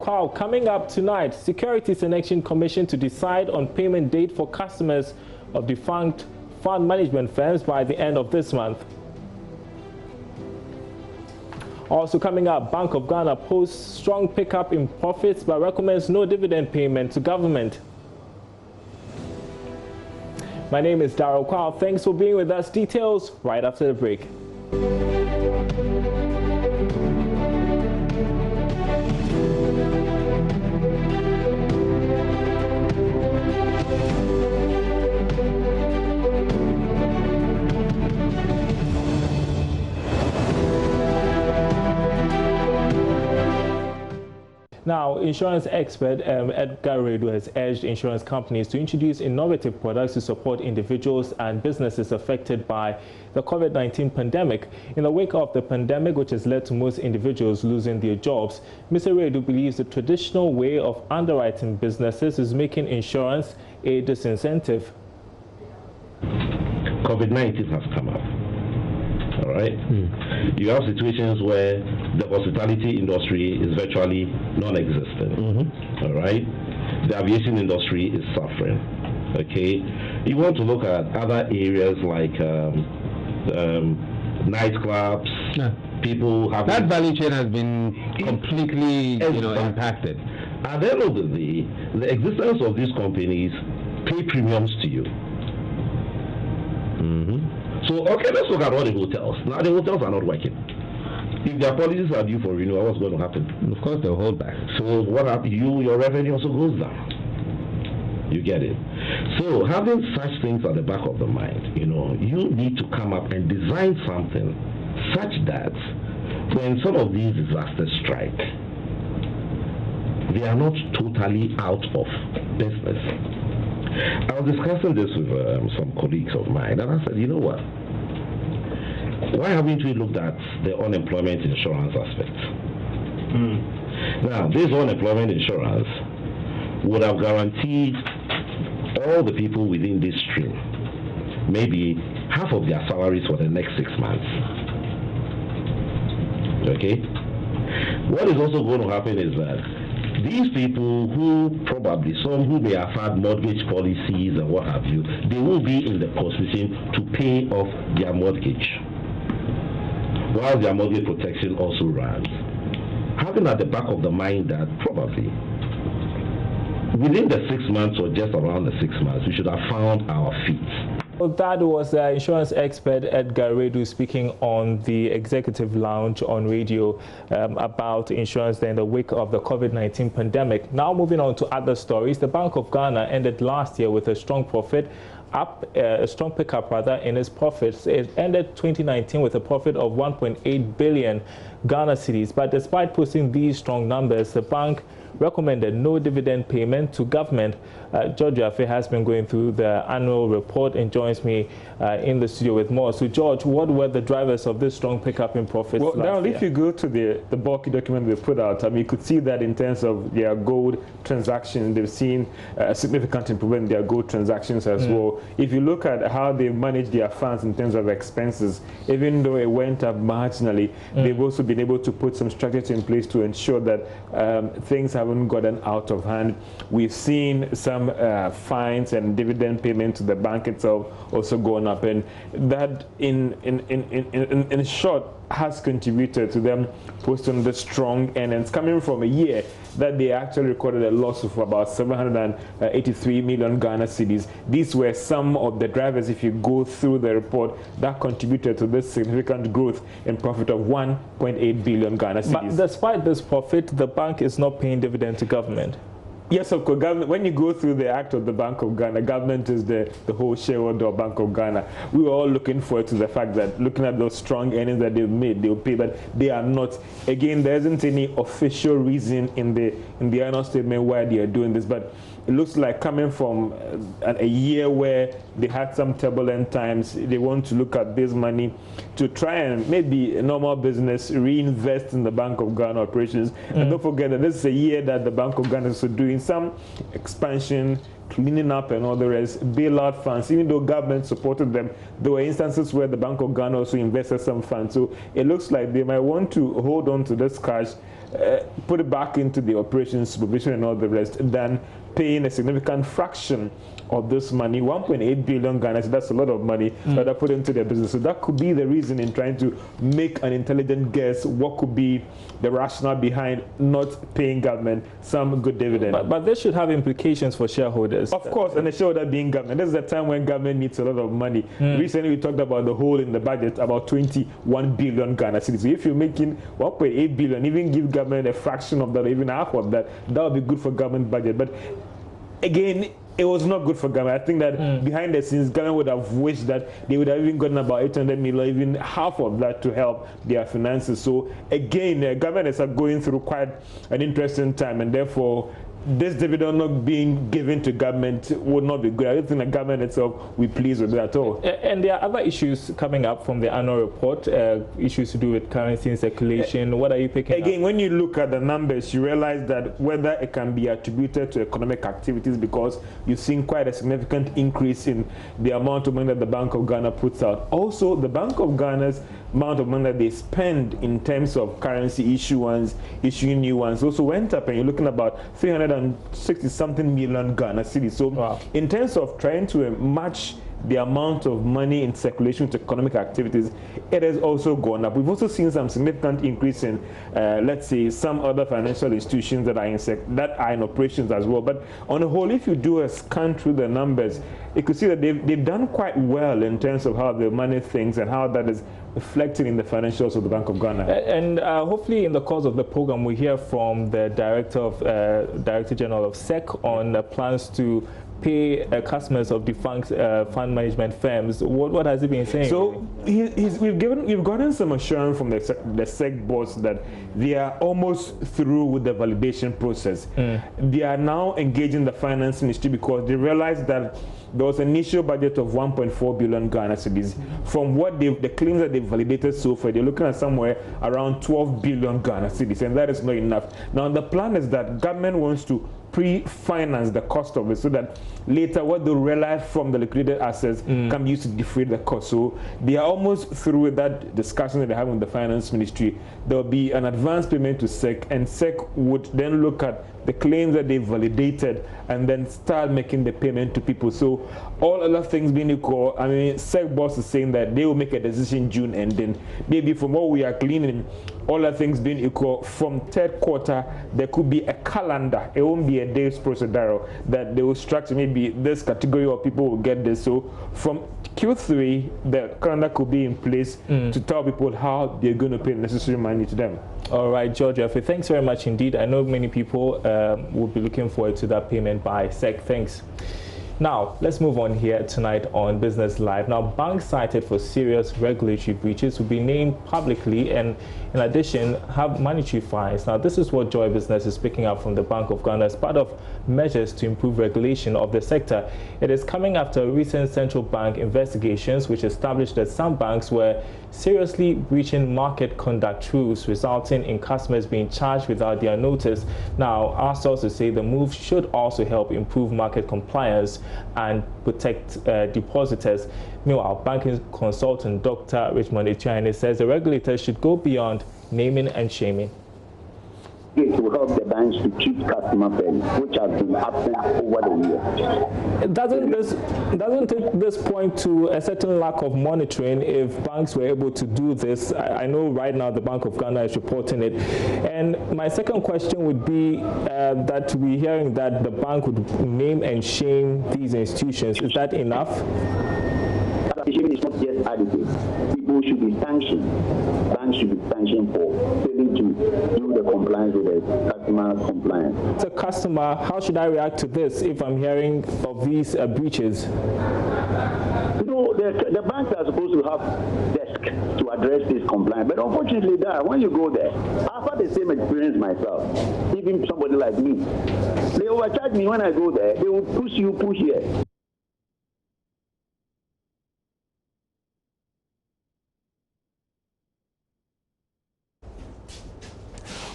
Kwao, coming up tonight, Securities and Exchange Commission to decide on payment date for customers of defunct fund management firms by the end of this month. Also coming up, Bank of Ghana posts strong pickup in profits but recommends no dividend payment to government. My name is Darryl Kwao. Thanks for being with us. Details right after the break. Now, insurance expert Aboagye-Wiafe has urged insurance companies to introduce innovative products to support individuals and businesses affected by the COVID-19 pandemic. In the wake of the pandemic, which has led to most individuals losing their jobs, Mr. Wiafe believes the traditional way of underwriting businesses is making insurance a disincentive. COVID-19 has come up. All right. You have situations where the hospitality industry is virtually non-existent. All right. The aviation industry is suffering. Okay. You want to look at other areas like nightclubs. People have that value chain has been completely, impacted. At the end of the day, the existence of these companies pay premiums to you. So, okay, let's look at all the hotels. Now, the hotels are not working. If their policies are due for renewal, what's going to happen? Of course, they'll hold back. So, what happens? Your revenue also goes down. You get it? So, having such things at the back of the mind, you need to come up and design something such that when some of these disasters strike, they are not totally out of business. I was discussing this with some colleagues of mine, and I said, you know what? Why haven't we looked at the unemployment insurance aspect? Now, this unemployment insurance would have guaranteed all the people within this stream maybe half of their salaries for the next 6 months. Okay? What is also going to happen is that these people who probably, some who may have had mortgage policies and what have you, they will be in the position to pay off their mortgage while their mortgage protection also runs. Having at the back of the mind that probably within the 6 months or just around the 6 months, we should have found our feet. Well, that was insurance expert Aboagye-Wiafe speaking on the executive lounge on radio about insurance in the wake of the COVID-19 pandemic. Now moving on to other stories, the Bank of Ghana ended last year with a strong profit, a strong pickup rather in its profits. It ended 2019 with a profit of 1.8 billion Ghana cedis. But despite posting these strong numbers, the bank recommended no dividend payment to government. Aboagye-Wiafe has been going through the annual report and joins me in the studio with more. So, George, what were the drivers of this strong pickup in profits? Well, now, if you go to the bulky document they put out, you could see that in terms of their gold transactions, they've seen a significant improvement in their gold transactions as well. If you look at how they manage their funds in terms of expenses, even though it went up marginally, they've also been able to put some structures in place to ensure that things haven't gotten out of hand. We've seen some fines and dividend payment to the bank itself also going up, and that in short has contributed to them posting the strong earnings coming from a year that they actually recorded a loss of about 783 million Ghana cedis. These were some of the drivers, if you go through the report, that contributed to this significant growth in profit of 1.8 billion Ghana cedis. But despite this profit, the bank is not paying dividend to government. Yes, of course. When you go through the act of the Bank of Ghana, government is the whole shareholder of Bank of Ghana. We were all looking forward to the fact that looking at those strong earnings that they've made, they'll pay, but they are not. Again, there isn't any official reason in the annual statement why they are doing this, but it looks like coming from a year where they had some turbulent times, they want to look at this money to try and maybe a normal business reinvest in the Bank of Ghana operations. And don't forget that this is a year that the Bank of Ghana is doing some expansion, cleaning up and all the rest, bailout funds. Even though government supported them, there were instances where the Bank of Ghana also invested some funds. So it looks like they might want to hold on to this cash, put it back into the operations supervision and all the rest, than paying a significant fraction of this money, 1.8 billion Ghana, so that's a lot of money that are put into their business. So that could be the reason in trying to make an intelligent guess what could be the rationale behind not paying government some good dividend. But this should have implications for shareholders. Of course, and the shareholder being government. This is a time when government needs a lot of money. Recently we talked about the hole in the budget, about 21 billion Ghana cedis. So if you're making 1.8 billion, even give government a fraction of that, even half of that, that would be good for government budget. But again, it was not good for government. I think that behind the scenes, government would have wished that they would have even gotten about 800 million, even half of that, to help their finances. So again, government is going through quite an interesting time, and therefore this dividend not being given to government would not be good. I don't think the government itself will be pleased with that at all. And there are other issues coming up from the annual report, issues to do with currency in circulation. What are you picking Again, when you look at the numbers, you realize that whether it can be attributed to economic activities, because you've seen quite a significant increase in the amount of money that the Bank of Ghana puts out. Also, the Bank of Ghana's amount of money that they spend in terms of currency issuance, issuing new ones, also went up, and you're looking about 360-something million Ghana cedis. So in terms of trying to match the amount of money in circulation to economic activities, it has also gone up. We've also seen some significant increase in, let's say, some other financial institutions that are in operations as well. But on the whole, if you do a scan through the numbers, you could see that they've done quite well in terms of how they manage things and how that is reflected in the financials of the Bank of Ghana. And hopefully in the course of the program, we hear from the Director General of SEC on plans to pay customers of defunct fund management firms. What has he been saying? So we've gotten some assurance from the SEC boss that they are almost through with the validation process. They are now engaging the finance ministry because they realized that there was an initial budget of 1.4 billion Ghana cedis. From what the claims that they've validated so far, they're looking at somewhere around 12 billion Ghana cedis, and that is not enough. Now the plan is that government wants to pre-finance the cost of it, so that later what they realize from the liquidated assets can be used to defray the cost. So they are almost through with that discussion that they have with the finance ministry. There will be an advance payment to SEC, and SEC would then look at the claims that they validated and then start making the payment to people. So all other things being equal, I mean, SEC boss is saying that they will make a decision June ending. Maybe from what we are gleaning, all other things being equal, from third quarter, there could be a calendar. It won't be a day's procedure that they will structure. Maybe this category of people will get this. So from Q3, the calendar could be in place to tell people how they're going to pay the necessary money to them. All right, JoyNews, thanks very much indeed. I know many people will be looking forward to that payment by SEC. Thanks. Now, let's move on here tonight on Business Live. Now, banks cited for serious regulatory breaches will be named publicly and, in addition, have monetary fines. Now, this is what Joy Business is picking up from the Bank of Ghana as part of measures to improve regulation of the sector. It is coming after recent central bank investigations, which established that some banks were seriously breaching market conduct rules, resulting in customers being charged without their notice. Now, our sources say the move should also help improve market compliance and protect depositors. Meanwhile, banking consultant Dr. Richmond Etienne says the regulators should go beyond naming and shaming. It will help the banks to keep customer first, which has been absent over the years. Doesn't this point to a certain lack of monitoring if banks were able to do this? I know right now the Bank of Ghana is reporting it. And my second question would be that we're hearing that the bank would name and shame these institutions. Is that enough? Shaming is not just adequate. People should be sanctioned. Banks should be sanctioned for failing to do the compliance with the customer compliance. As a customer, how should I react to this if I'm hearing of these breaches? You know, the banks are supposed to have desk to address this compliance, but unfortunately, when you go there, after got the same experience myself. Even somebody like me, they overcharge me when I go there. They will push here.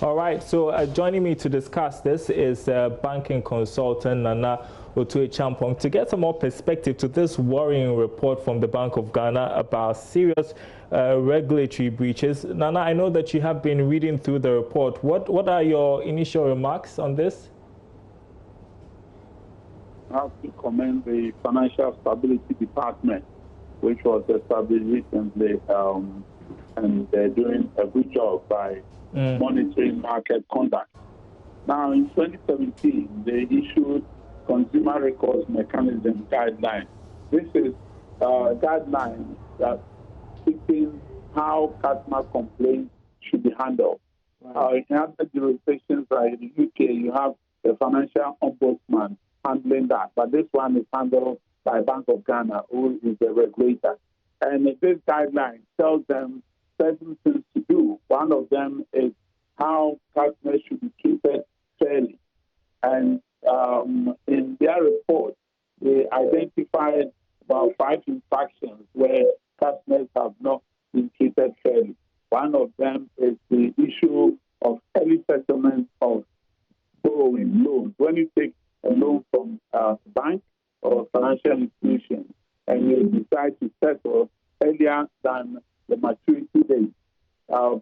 All right, so joining me to discuss this is banking consultant Nana Otuechampong to get some more perspective to this worrying report from the Bank of Ghana about serious regulatory breaches. Nana, I know that you have been reading through the report. What are your initial remarks on this? I have to commend the Financial Stability Department, which was established recently, and they're doing a good job by monitoring market conduct. Now, in 2017, they issued Consumer Records Mechanism Guidelines. This is guidelines that fixing how customer complaints should be handled. In other jurisdictions like in the UK, you have the Financial Ombudsman handling that, but this one is handled by Bank of Ghana, who is the regulator. And this guideline tells them certain things to do. One of them is how customers should be treated fairly. And in their report, they identified about 5 infractions where customers have not been treated fairly. One of them is the issue of early settlement of borrowing loans. When you take a loan from a bank or financial institution and you decide to settle earlier than the maturity date,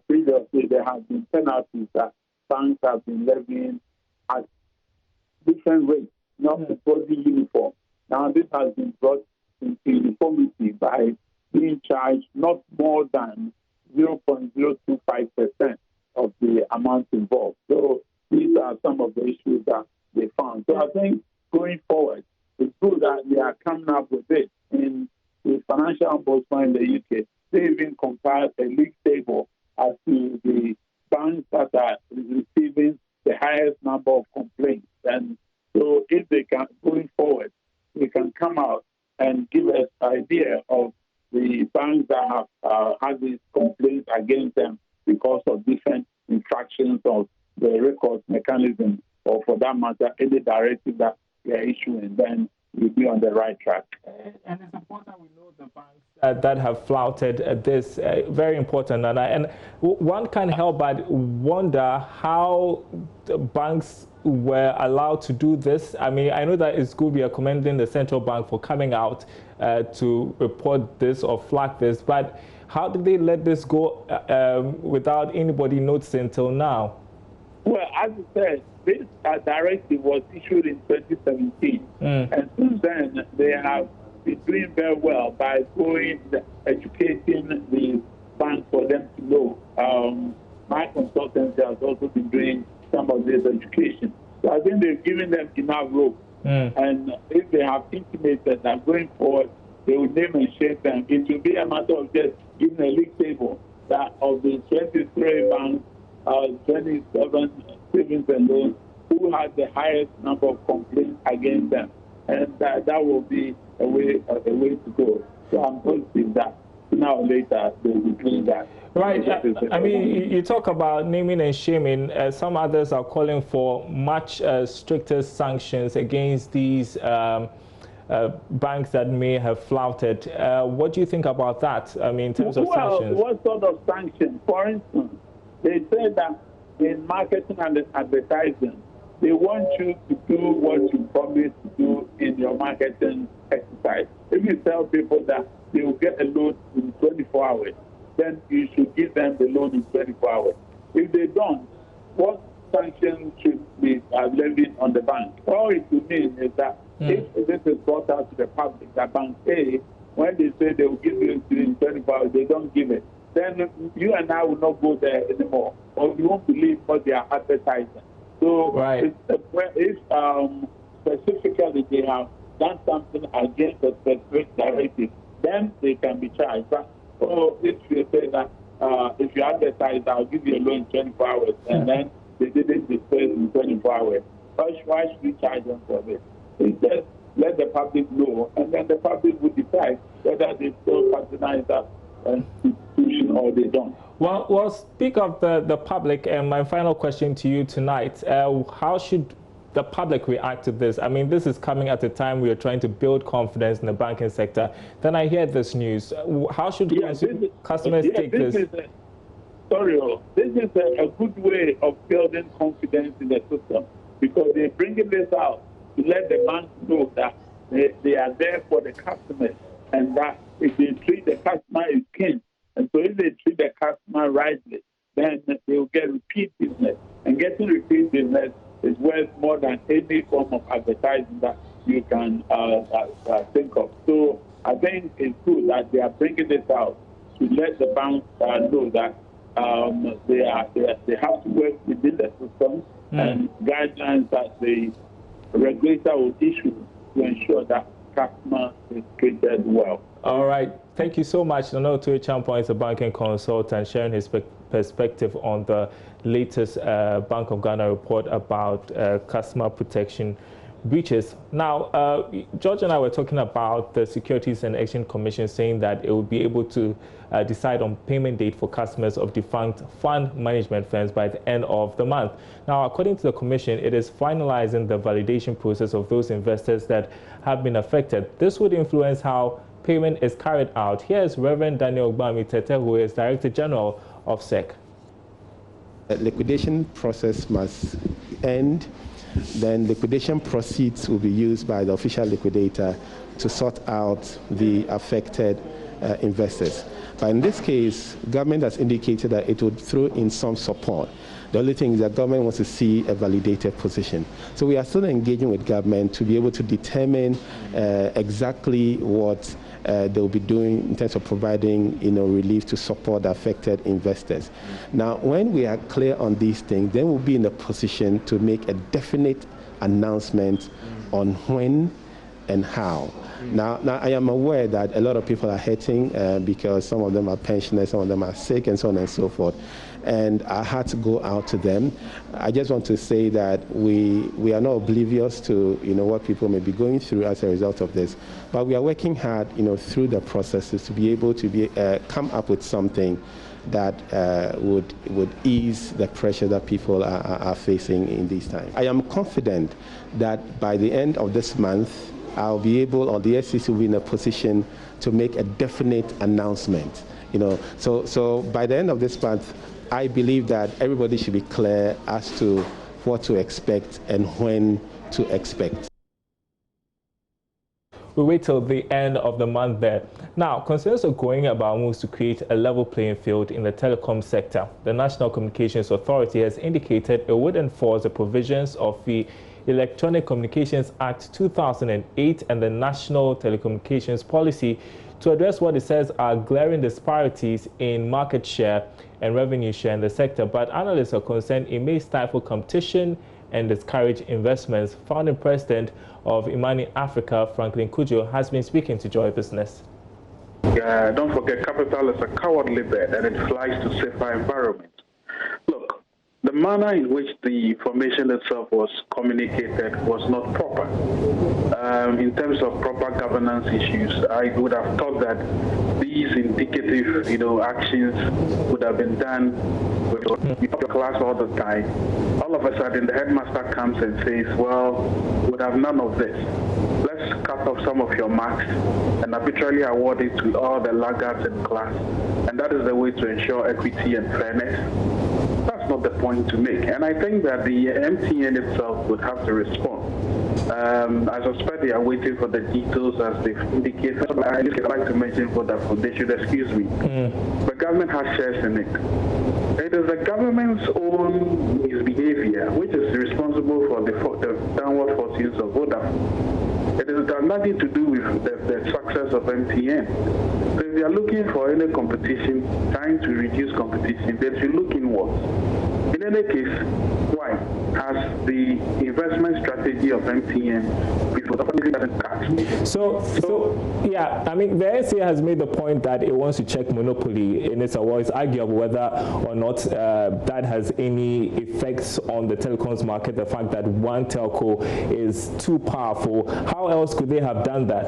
previously there have been penalties that banks have been levying at different rates, not supposedly uniform. Now this has been brought into uniformity by being charged not more than 0.025% of the amount involved. So these are some of the issues that they found. So I think going forward, it's good that they are coming up with this. In the Financial Ombudsman in the UK, they even compiled a league table as to the banks that are receiving the highest number of complaints. And so if they can, going forward, they can come out and give us an idea of the banks that have had these complaints against them because of different infractions of the records mechanism, or for that matter, any directive that they are issuing, then we'll be on the right track. And it's important we know the banks that have flouted this, very important. And one can't help but wonder how the banks were allowed to do this. I mean, I know that it's good we are commending the central bank for coming out to report this or flag this, but how did they let this go without anybody noticing till now? Well, as you said, this directive was issued in 2017, and since then they have been doing very well by educating the banks for them to know. My consultancy has also been doing some of this education. So I think they've given them enough rope. And if they have intimated that going forward, they will name and shame them. It will be a matter of just giving a league table that of the 23 banks, 27 savings and loans who had the highest number of complaints against them. And that will be a way to go. So I'm positive that sooner or later they will be doing that. Right. I mean, you talk about naming and shaming. Some others are calling for much stricter sanctions against these banks that may have flouted. What do you think about that? I mean, in terms of sanctions? What sort of sanctions? For instance, they say that in marketing and advertising, they want you to do what you promised to do in your marketing exercise. If you tell people that they will get a loan in 24 hours, then you should give them the loan in 24 hours. If they don't, what sanctions should be levied on the bank? All it will mean is that if this is brought out to the public, that bank A, when they say they will give you in 24 hours, they don't give it, then you and I will not go there anymore, or you won't believe what they are advertising. So if specifically they have done something against a specific directive, then they can be charged. But if you say that if you advertise, I'll give you a loan in 24 hours, and then they didn't disperse in 24 hours, why should we charge them for this? It's just let the public know, and then the public will decide whether they still patronize us institution or they don't. Well, speak of the public, and my final question to you tonight, how should the public react to this? I mean, this is coming at a time we are trying to build confidence in the banking sector. Then I hear this news. How should customers take this? This is a good way of building confidence in the system, because they're bringing this out to let the banks know that they are there for the customers, and that if they treat the customer as king, and so if they treat the customer rightly, then they will get repeat business. And getting repeat business is worth more than any form of advertising that you can think of. So I think it's good that they are bringing this out to let the banks know that they have to work within the system and guidelines that the regulator will issue to ensure that customer is treated well. All right. Thank you so much. Nano Tuichampo is a banking consultant sharing his perspective on the latest Bank of Ghana report about customer protection breaches. Now, George and I were talking about the Securities and Exchange Commission saying that it will be able to decide on payment date for customers of defunct fund management firms by the end of the month. Now, according to the Commission, it is finalizing the validation process of those investors that have been affected. This would influence how payment is carried out. Here is Reverend Daniel Ogbami-Tete, who is Director General of SEC. The liquidation process must end. Then liquidation proceeds will be used by the official liquidator to sort out the affected investors. But in this case, government has indicated that it would throw in some support. The only thing is that government wants to see a validated position. So we are still engaging with government to be able to determine exactly what they will be doing in terms of providing, relief to support the affected investors. Now, when we are clear on these things, then we'll be in a position to make a definite announcement on when and how. Now, I am aware that a lot of people are hurting because some of them are pensioners, some of them are sick, and so on and so forth. And I had to go out to them. I just want to say that we are not oblivious to what people may be going through as a result of this, but we are working hard through the processes to be able to come up with something that would ease the pressure that people are facing in these times. I am confident that by the end of this month, I'll be able, or the SEC will be in a position to make a definite announcement. So by the end of this month, I believe that everybody should be clear as to what to expect and when to expect. We wait till the end of the month there. Now, concerns are going about moves to create a level playing field in the telecom sector. The National Communications Authority has indicated it would enforce the provisions of the Electronic Communications Act 2008 and the National Telecommunications Policy to address what it says are glaring disparities in market share and revenue share in the sector. But analysts are concerned it may stifle competition and discourage investments. Founding president of Imani Africa, Franklin Kujo, has been speaking to Joy Business. Don't forget, capital is a cowardly bird and it flies to safer environment. Look, the manner in which the information itself was communicated was not proper. In terms of proper governance issues, I would have thought that these indicative, actions would have been done with the class all the time. All of a sudden, the headmaster comes and says, well, we would have none of this. Let's cut off some of your marks and arbitrarily award it to all the laggards in class. And that is the way to ensure equity and fairness. That's not the point to make. And I think that the MTN itself would have to respond. I suspect they are waiting for the details as they've indicated. I'd like to mention for that they should excuse me. The government has shares in it. It is the government's own misbehavior which is responsible for the downward fortunes of Vodafone. It has nothing to do with the success of MTN. So if they are looking for any competition, trying to reduce competition, they should look inwards. In any case, why has the investment strategy of MTN before doesn't cut? So yeah, I mean, the NCA has made the point that it wants to check monopoly in its awards. It's arguable whether or not that has any effects on the telecoms market, the fact that one telco is too powerful. How else could they have done that?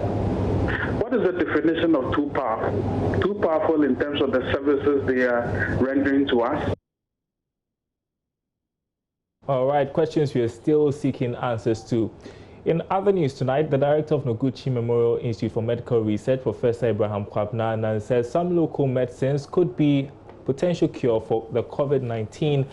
what is the definition of too powerful? Too powerful in terms of the services they are rendering to us? All right, questions we are still seeking answers to. In other news tonight, the director of Noguchi Memorial Institute for Medical Research, Professor Abraham Kwabena, says some local medicines could be potential cure for the COVID-19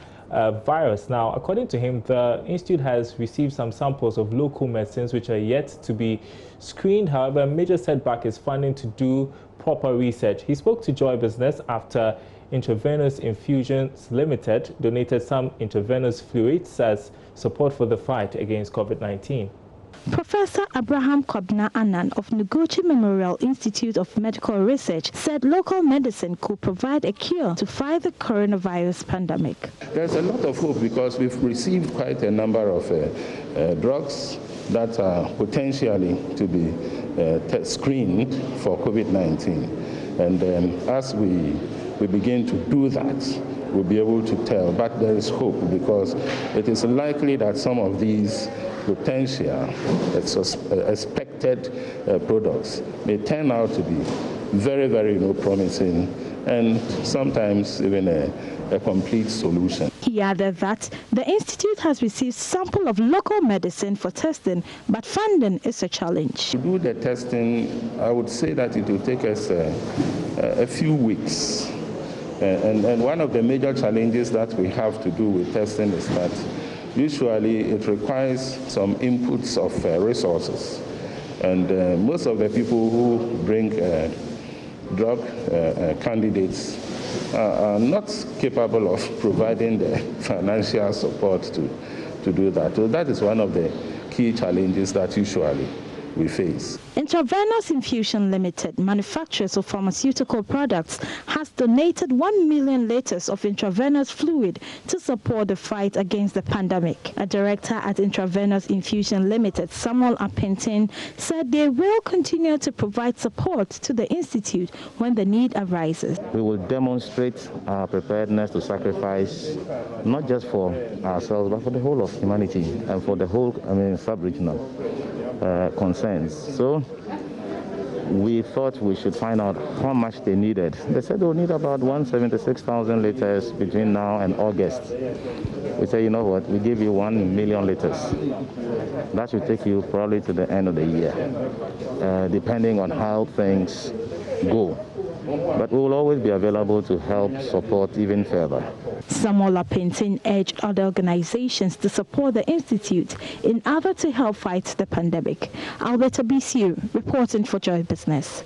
virus. Now, according to him, the institute has received some samples of local medicines which are yet to be screened. However, a major setback is funding to do proper research. He spoke to Joy Business after Intravenous Infusions Limited donated some intravenous fluids as support for the fight against COVID-19. Professor Abraham Kwabena of Noguchi Memorial Institute of Medical Research said local medicine could provide a cure to fight the coronavirus pandemic. There's a lot of hope because we've received quite a number of drugs that are potentially to be screened for COVID-19. And as we begin to do that, we'll be able to tell. But there is hope because it is likely that some of these potential expected products may turn out to be very, very promising and sometimes even a complete solution. He added that the institute has received sample of local medicine for testing, but funding is a challenge. To do the testing, I would say that it will take us a few weeks. And one of the major challenges that we have to do with testing is that usually it requires some inputs of resources. And most of the people who bring drug candidates are not capable of providing the financial support to do that. So that is one of the key challenges that usually we face. Intravenous Infusion Limited, manufacturers of pharmaceutical products, has donated 1 million liters of intravenous fluid to support the fight against the pandemic. A director at Intravenous Infusion Limited, Samuel Apentin, said they will continue to provide support to the institute when the need arises. We will demonstrate our preparedness to sacrifice not just for ourselves but for the whole of humanity and for the whole sub-regional concerns. So we thought we should find out how much they needed. They said they'll need about 176,000 liters between now and August. We said, you know what, we give you 1 million liters. That should take you probably to the end of the year, depending on how things go. But we will always be available to help support even further. Samuel Apentin urged other organizations to support the institute in order to help fight the pandemic. Albert Abisiu reporting for Joy Business.